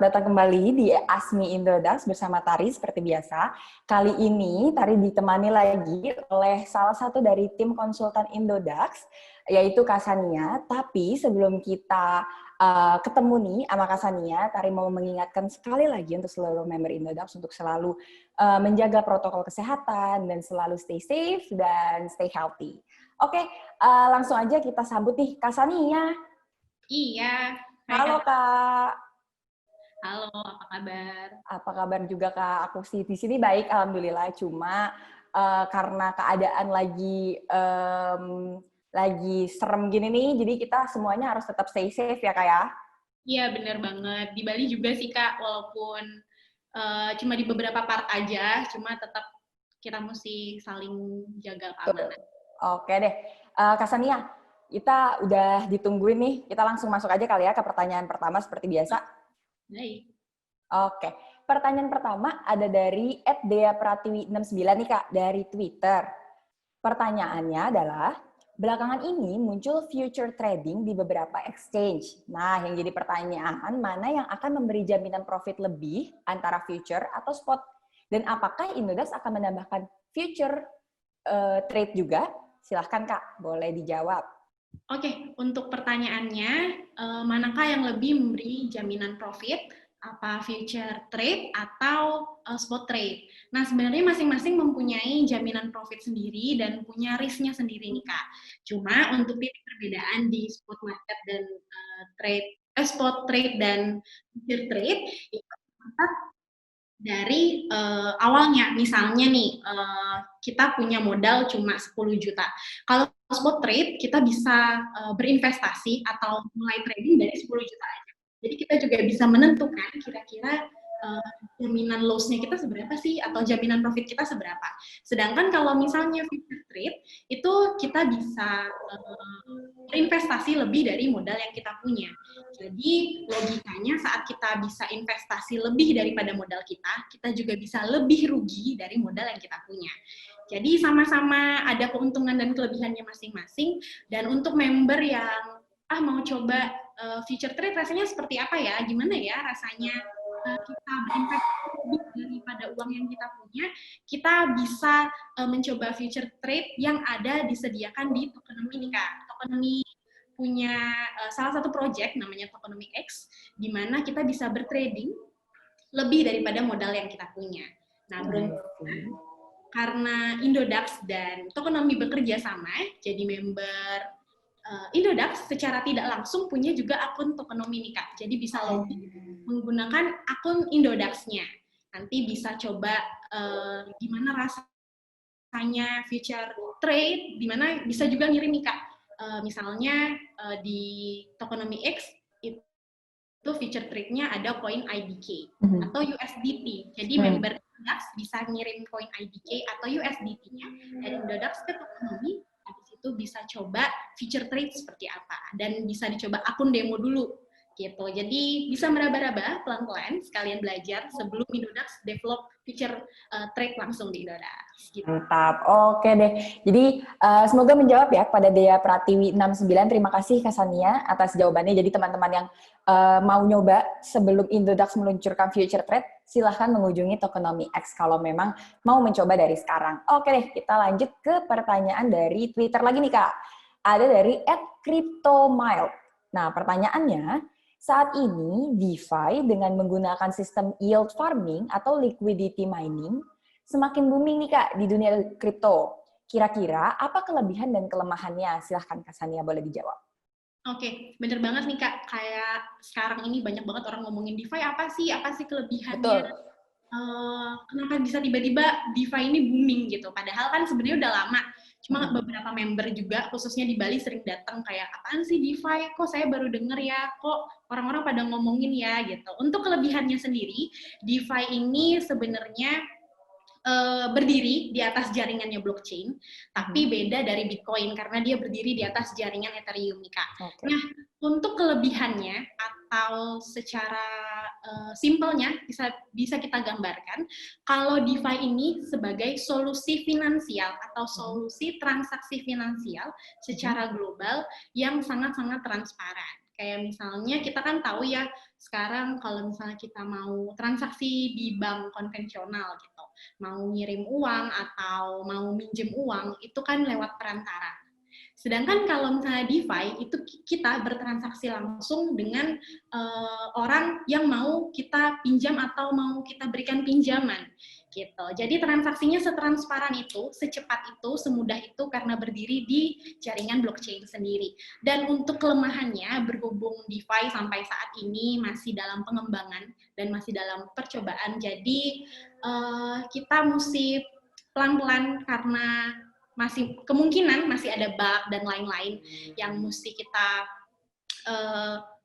selamat datang kembali di Ask Me Indodax bersama Tari seperti biasa. Kali ini Tari ditemani lagi oleh salah satu dari tim konsultan Indodax, yaitu Kak Sania. Tapi sebelum kita ketemu nih sama Kak Sania, Tari mau mengingatkan sekali lagi untuk seluruh member Indodax untuk selalu menjaga protokol kesehatan dan selalu stay safe dan stay healthy. Oke, langsung aja kita sambut nih Kak Sania. Iya. Halo Kak. Halo, apa kabar? Apa kabar juga Kak? Aku sih di sini baik, alhamdulillah. Cuma karena keadaan lagi serem gini nih, jadi kita semuanya harus tetap stay safe ya Kak ya. Iya, bener banget. Di Bali juga sih Kak, walaupun cuma di beberapa part aja, cuma tetap kita mesti saling jaga keamanan. Oke deh, Kak Sania, kita udah ditungguin nih. Kita langsung masuk aja kali ya ke pertanyaan pertama seperti biasa. Baik. Oke, pertanyaan pertama ada dari @deapratiwi69 nih Kak, dari Twitter. Pertanyaannya adalah, belakangan ini muncul future trading di beberapa exchange. Nah, yang jadi pertanyaan, mana yang akan memberi jaminan profit lebih antara future atau spot? Dan apakah Indodax akan menambahkan future trade juga? Silahkan Kak, boleh dijawab. Oke, untuk pertanyaannya, manakah yang lebih memberi jaminan profit? Apa future trade atau spot trade? Nah, sebenarnya masing-masing mempunyai jaminan profit sendiri dan punya risk-nya sendiri nih, Kak. Cuma untuk titik perbedaan di spot market dan spot trade dan future trade, itu terdapat dari awalnya. Misalnya nih, kita punya modal cuma 10 juta. Kalau spot trade, kita bisa berinvestasi atau mulai trading dari 10 juta aja. Jadi kita juga bisa menentukan kira-kira jaminan loss-nya kita seberapa sih, atau jaminan profit kita seberapa. Sedangkan kalau misalnya future trade, itu kita bisa berinvestasi lebih dari modal yang kita punya. Jadi logikanya saat kita bisa investasi lebih daripada modal kita juga bisa lebih rugi dari modal yang kita punya. Jadi sama-sama ada keuntungan dan kelebihannya masing-masing. Dan untuk member yang mau coba future trade rasanya seperti apa ya? Gimana ya rasanya kita berinvestasi lebih daripada uang yang kita punya? Kita bisa mencoba future trade yang ada disediakan di Tokenomic nih Kak. Tokenomic punya salah satu project namanya Tokenomic X, di mana kita bisa bertrading lebih daripada modal yang kita punya. Nah, beruntungnya karena Indodax dan Tokenomic bekerja sama, jadi member Indodax secara tidak langsung punya juga akun Tokenomic nih Kak. Jadi bisa login menggunakan akun Indodax-nya. Nanti bisa coba gimana rasanya future trade, di mana bisa juga ngirim nih Kak. Misalnya di Tokenomic X itu feature trade-nya ada koin IDK atau USDT. Jadi member Indodax bisa ngirim koin IDK atau USDT-nya dari Indodax ke Tokenomic. Habis itu bisa coba feature trade seperti apa, dan bisa dicoba akun demo dulu gitu. Jadi bisa meraba-raba pelan-pelan sekalian belajar sebelum Indodax develop feature trade langsung di Indodax gitu. Mantap, oke deh. Jadi semoga menjawab ya pada Dea Pratiwi 69. Terima kasih Kak Sania atas jawabannya. Jadi teman-teman yang mau nyoba sebelum Indodax meluncurkan future trade, silahkan mengunjungi Tokenomic X kalau memang mau mencoba dari sekarang. Oke deh, kita lanjut ke pertanyaan dari Twitter lagi nih Kak. Ada dari @cryptomile. Nah, pertanyaannya, saat ini DeFi dengan menggunakan sistem yield farming atau liquidity mining semakin booming nih Kak di dunia kripto. Kira-kira apa kelebihan dan kelemahannya? Silahkan Kak Sania boleh dijawab. Oke, bener banget nih Kak. Kayak sekarang ini banyak banget orang ngomongin DeFi, apa sih kelebihannya? Betul. Kenapa bisa tiba-tiba DeFi ini booming gitu? Padahal kan sebenarnya udah lama. Cuma beberapa member juga, khususnya di Bali, sering datang kayak, apaan sih DeFi? Kok saya baru denger ya? Kok orang-orang pada ngomongin ya? Gitu. Untuk kelebihannya sendiri, DeFi ini sebenarnya berdiri di atas jaringannya blockchain, tapi beda dari Bitcoin karena dia berdiri di atas jaringan Ethereum nih Kak. Okay. Nah, untuk kelebihannya atau secara simpelnya bisa kita gambarkan, kalau DeFi ini sebagai solusi finansial atau solusi transaksi finansial secara global yang sangat-sangat transparan. Kayak misalnya kita kan tahu ya sekarang kalau misalnya kita mau transaksi di bank konvensional gitu, mau ngirim uang atau mau minjem uang itu kan lewat perantara. Sedangkan kalau misalnya DeFi itu kita bertransaksi langsung dengan orang yang mau kita pinjam atau mau kita berikan pinjaman gitu. Jadi transaksinya setransparan itu, secepat itu, semudah itu karena berdiri di jaringan blockchain sendiri. Dan untuk kelemahannya, berhubung DeFi sampai saat ini masih dalam pengembangan dan masih dalam percobaan, jadi kita mesti pelan-pelan karena masih kemungkinan masih ada bug dan lain-lain yang mesti kita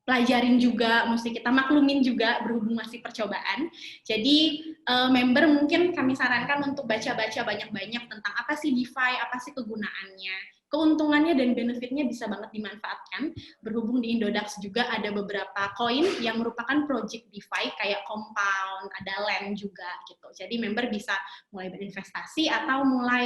pelajarin juga, mesti kita maklumin juga berhubung masih percobaan. Jadi member mungkin kami sarankan untuk baca-baca banyak-banyak tentang apa sih DeFi, apa sih kegunaannya, keuntungannya dan benefitnya bisa banget dimanfaatkan. Berhubung di Indodax juga ada beberapa koin yang merupakan project DeFi kayak Compound, ada Land juga gitu. Jadi member bisa mulai berinvestasi atau mulai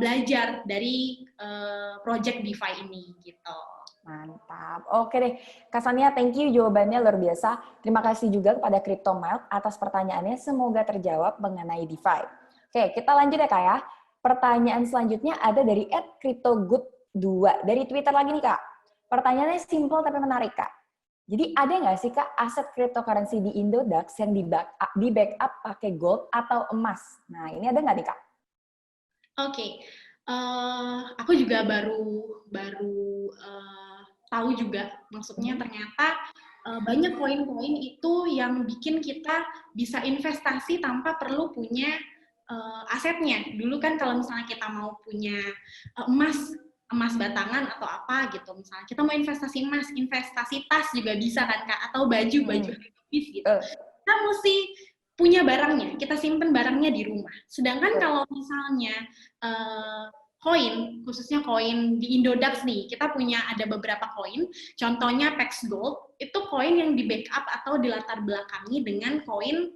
belajar dari project DeFi ini gitu. Mantap. Oke deh, Kak Sania, thank you jawabannya luar biasa. Terima kasih juga kepada CryptoMild atas pertanyaannya. Semoga terjawab mengenai DeFi. Oke, kita lanjut ya Kak ya. Pertanyaan selanjutnya ada dari @cryptogood2. Dari Twitter lagi nih Kak. Pertanyaannya simple tapi menarik Kak. Jadi ada nggak sih Kak aset cryptocurrency di Indodax yang di backup pakai gold atau emas? Nah ini ada nggak nih Kak? Oke. Aku juga baru tahu juga, maksudnya ternyata banyak koin-koin itu yang bikin kita bisa investasi tanpa perlu punya asetnya. Dulu kan kalau misalnya kita mau punya emas batangan atau apa gitu, misalnya kita mau investasi emas, investasi tas juga bisa kan Kak, atau baju habis gitu. Kita mesti punya barangnya, kita simpen barangnya di rumah. Sedangkan kalau misalnya koin, khususnya koin di Indodax nih, kita punya ada beberapa koin, contohnya Pax Gold, itu koin yang di backup atau dilatar belakangi dengan koin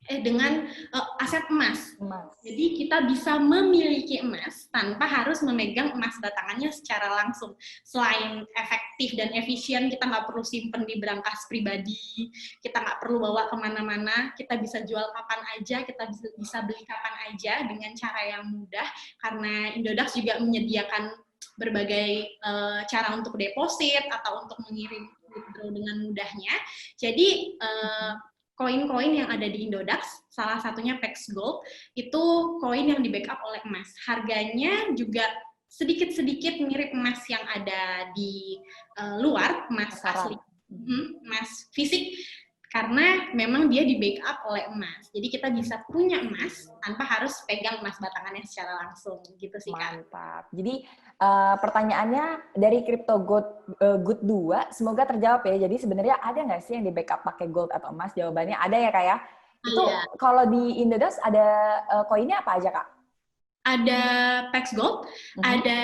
dengan aset emas. Jadi kita bisa memiliki emas tanpa harus memegang emas batangannya secara langsung. Selain efektif dan efisien, kita nggak perlu simpen di brankas pribadi, kita nggak perlu bawa kemana-mana, kita bisa jual kapan aja, kita bisa beli kapan aja dengan cara yang mudah, karena Indodax juga menyediakan berbagai cara untuk deposit atau untuk mengirim withdraw dengan mudahnya. Jadi koin-koin yang ada di Indodax, salah satunya Pax Gold, itu koin yang di-backup oleh emas. Harganya juga sedikit-sedikit mirip emas yang ada di luar, emas asli, emas fisik, karena memang dia di-backup oleh emas. Jadi kita bisa punya emas tanpa harus pegang emas batangannya secara langsung, gitu sih Kak. Mantap. Jadi pertanyaannya dari CryptoGood 2, semoga terjawab ya. Jadi sebenarnya ada nggak sih yang di backup pakai gold atau emas? Jawabannya ada ya Kak ya. Itu kalau di Indodax ada koinnya apa aja Kak? Ada Pax Gold, ada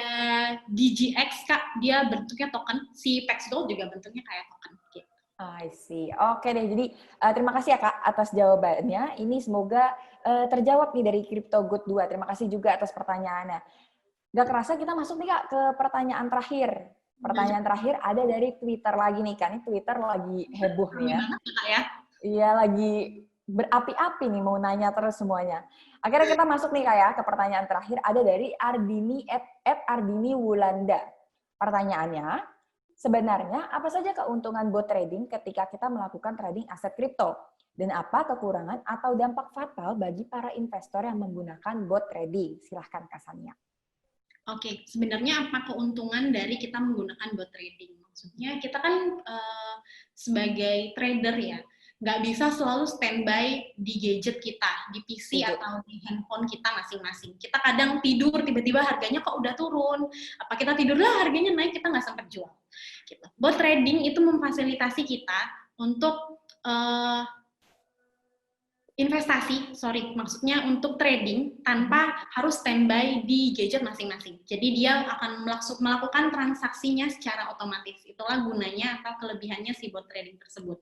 DGX Kak, dia bentuknya token. Si Pax Gold juga bentuknya kayak token. Gitu. I see. Oke deh, jadi terima kasih ya Kak atas jawabannya. Ini semoga terjawab nih dari CryptoGood 2. Terima kasih juga atas pertanyaannya. Gak kerasa kita masuk nih Kak ke pertanyaan terakhir. Pertanyaan terakhir ada dari Twitter lagi nih Kak. Ini Twitter lagi heboh nih ya. Iya, lagi berapi-api nih mau nanya terus semuanya. Akhirnya kita masuk nih Kak ya ke pertanyaan terakhir. Ada dari Ardini @Ardini Wulanda. Pertanyaannya, sebenarnya apa saja keuntungan bot trading ketika kita melakukan trading aset kripto? Dan apa kekurangan atau dampak fatal bagi para investor yang menggunakan bot trading? Silahkan Kak Sania. Oke, sebenarnya apa keuntungan dari kita menggunakan bot trading? Maksudnya kita kan sebagai trader ya, nggak bisa selalu standby di gadget kita, di PC atau di handphone kita masing-masing. Kita kadang tidur, tiba-tiba harganya kok udah turun. Apa kita tidur lah harganya naik, kita nggak sempat jual. Gitu. Bot trading itu memfasilitasi kita untuk maksudnya untuk trading tanpa harus standby di gadget masing-masing. Jadi dia akan melakukan transaksinya secara otomatis. Itulah gunanya atau kelebihannya si bot trading tersebut.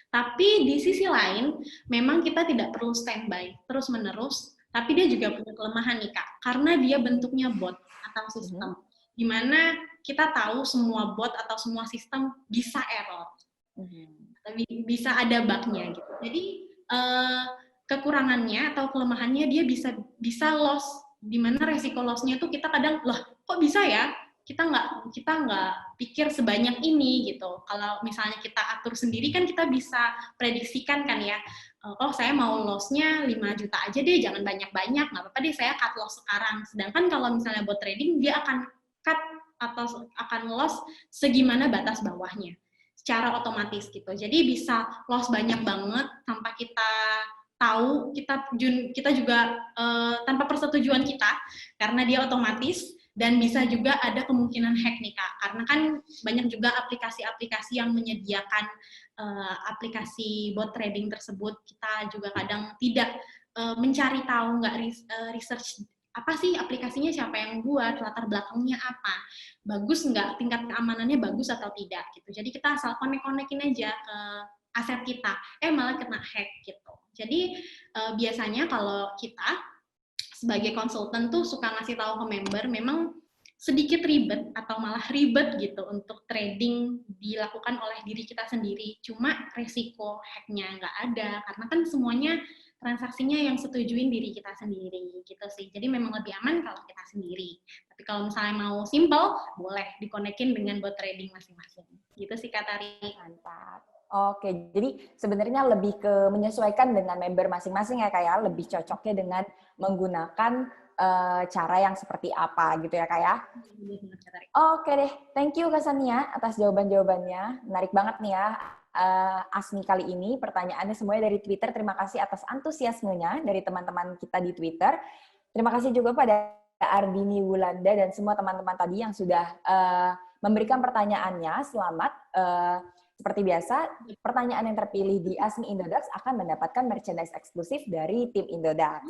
Tapi di sisi lain, memang kita tidak perlu standby terus-menerus, tapi dia juga punya kelemahan nih Kak, karena dia bentuknya bot atau sistem, di mana kita tahu semua bot atau semua sistem bisa error, bisa ada bug-nya gitu. Jadi kekurangannya atau kelemahannya dia bisa loss, di mana resiko loss-nya tuh kita kadang loh kok bisa ya, kita nggak pikir sebanyak ini gitu. Kalau misalnya kita atur sendiri kan kita bisa prediksikan kan ya, oh saya mau loss-nya 5 juta aja deh, jangan banyak-banyak, nggak apa-apa deh saya cut loss sekarang. Sedangkan kalau misalnya bot trading dia akan cut atau akan loss segimana batas bawahnya secara otomatis gitu. Jadi bisa loss banyak banget tanpa kita tahu, kita juga tanpa persetujuan kita, karena dia otomatis. Dan bisa juga ada kemungkinan hack nih Kak, karena kan banyak juga aplikasi-aplikasi yang menyediakan aplikasi bot trading tersebut. Kita juga kadang tidak mencari tahu, nggak research apa sih aplikasinya, siapa yang buat, latar belakangnya apa, bagus nggak, tingkat keamanannya bagus atau tidak gitu. Jadi kita asal konek-konekin aja ke aset kita, malah kena hack gitu. Jadi biasanya kalau kita sebagai konsultan tuh suka ngasih tahu ke member, memang sedikit ribet atau malah ribet gitu untuk trading dilakukan oleh diri kita sendiri. Cuma resiko hacknya nggak ada, karena kan semuanya transaksinya yang setujuin diri kita sendiri gitu sih. Jadi memang lebih aman kalau kita sendiri. Tapi kalau misalnya mau simple, boleh dikonekin dengan bot trading masing-masing. Gitu sih Kak Tari. Mantap. Oke, jadi sebenarnya lebih ke menyesuaikan dengan member masing-masing ya Kak ya, lebih cocoknya dengan menggunakan cara yang seperti apa gitu ya Kak ya. Oke deh, thank you Kak Sania atas jawaban-jawabannya. Menarik banget nih ya Asmi kali ini. Pertanyaannya semuanya dari Twitter. Terima kasih atas antusiasmenya dari teman-teman kita di Twitter. Terima kasih juga pada Ardini Wulanda dan semua teman-teman tadi yang sudah memberikan pertanyaannya. Selamat. Seperti biasa, pertanyaan yang terpilih di Asmi Indodax akan mendapatkan merchandise eksklusif dari tim Indodax.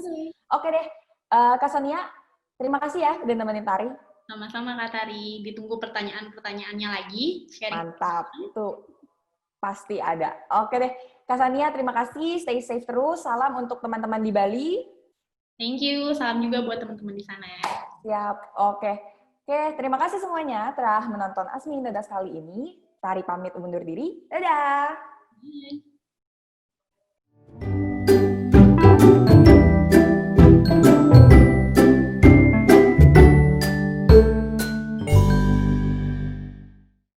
Oke deh, Kak Sania, terima kasih ya udah nemenin Tari. Sama-sama Kak Tari, ditunggu pertanyaan-pertanyaannya lagi. Mantap, tuh pasti ada. Oke deh, Kak Sania terima kasih, stay safe terus, salam untuk teman-teman di Bali. Thank you, salam juga buat teman-teman di sana. Siap, oke. Oke, terima kasih semuanya telah menonton Asmi Indodax kali ini. Tari pamit undur diri. Dadah! Bye.